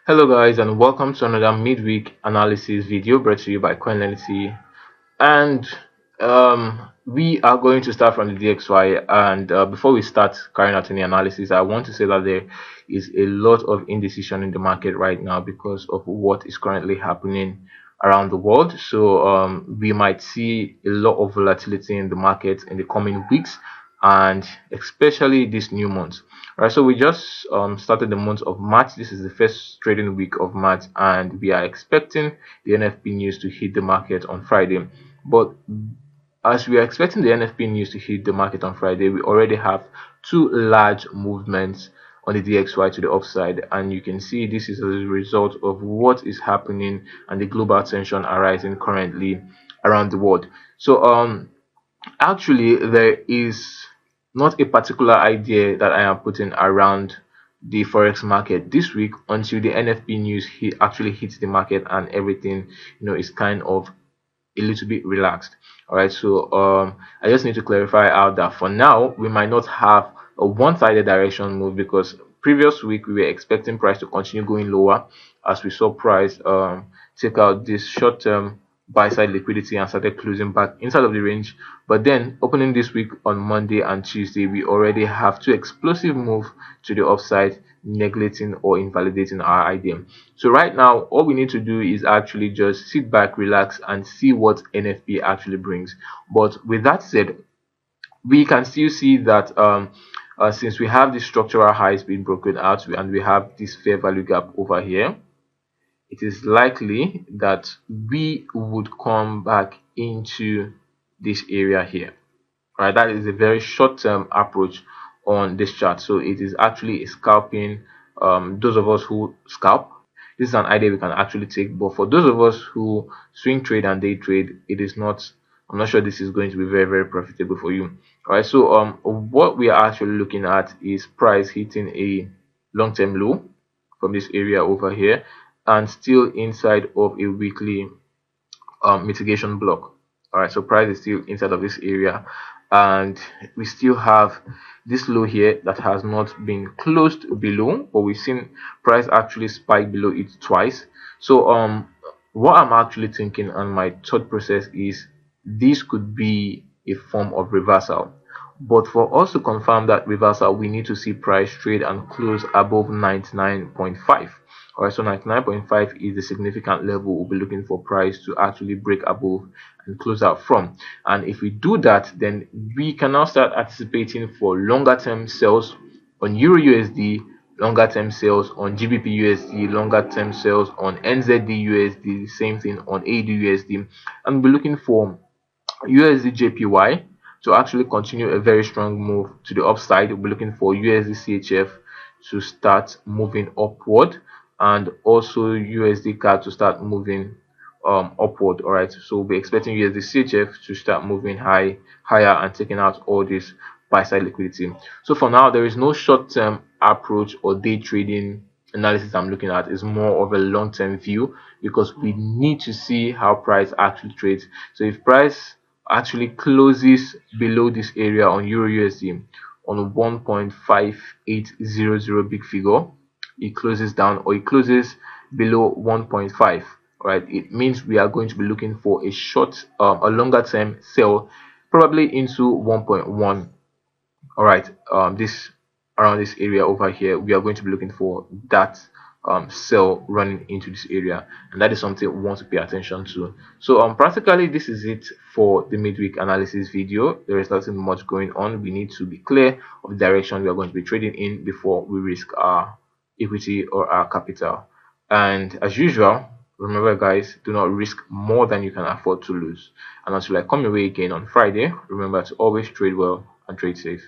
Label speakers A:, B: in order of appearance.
A: Hello guys, and welcome to another midweek analysis video brought to you by Learnity. And we are going to start from the DXY. And before we start carrying out any analysis, I want to say that there is a lot of indecision in the market right now because of what is currently happening around the world. So we might see a lot of volatility in the market in the coming weeks, and especially this new month. All right, so we just started the month of March. This is the first trading week of March, and we are expecting the NFP news to hit the market on Friday. But as we are expecting the NFP news to hit the market on Friday, we already have two large movements on the DXY to the upside, and you can see this is as a result of what is happening and the global tension arising currently around the world. So actually there is not a particular idea that I am putting around the forex market this week until the NFP news actually hits the market and everything is kind of a little bit relaxed. All right, so I just need to clarify out that for now we might not have a one-sided direction move, because previous week we were expecting price to continue going lower as we saw price take out this short-term buy side liquidity and started closing back inside of the range. But then opening this week on Monday and Tuesday, we already have two explosive moves to the upside, neglecting or invalidating our idea. So right now all we need to do is actually just sit back, relax, and see what NFP actually brings. But with that said, we can still see that since we have the structural highs being broken out and we have this fair value gap over here, it is likely that we would come back into this area here. Right, that is a very short-term approach on this chart. So it is actually a scalping. Those of us who scalp, this is an idea we can actually take, but for those of us who swing trade and day trade, it is not, I'm not sure this is going to be very profitable for you. All right, so what we are actually looking at is price hitting a long-term low from this area over here and still inside of a weekly mitigation block. All right, so price is still inside of this area, and we still have this low here that has not been closed below, but we've seen price actually spike below it twice. So what I'm actually thinking and my thought process is this could be a form of reversal. But for us to confirm that reversal, we need to see price trade and close above 99.5. All right, so 99.5 is the significant level we'll be looking for price to actually break above and close out from. And if we do that, then we can now start anticipating for longer term sales on Euro USD, longer term sales on GBP USD, longer term sales on NZD USD, same thing on AUD USD, and we're looking for USD JPY to actually continue a very strong move to the upside. We'll be looking for USD CHF to start moving upward, and also USD CAD to start moving upward. All right, so we'll be expecting USD CHF to start moving higher and taking out all this buy side liquidity. So for now, there is no short-term approach or day trading analysis I'm looking at. Is more of a long-term view, because we need to see how price actually trades. So if price actually closes below this area on Euro USD on 1.5800 big figure, it closes down, or it closes below 1.5, right, it means we are going to be looking for a a longer term sell, probably into 1.1. all right, this around this area over here, we are going to be looking for that sell running into this area, and that is something we want to pay attention to. So practically this is it for the midweek analysis video. There is nothing much going on. We need to be clear of the direction we are going to be trading in before we risk our equity or our capital. And as usual, remember guys, do not risk more than you can afford to lose. And until I come your way again on Friday, remember to always trade well and trade safe.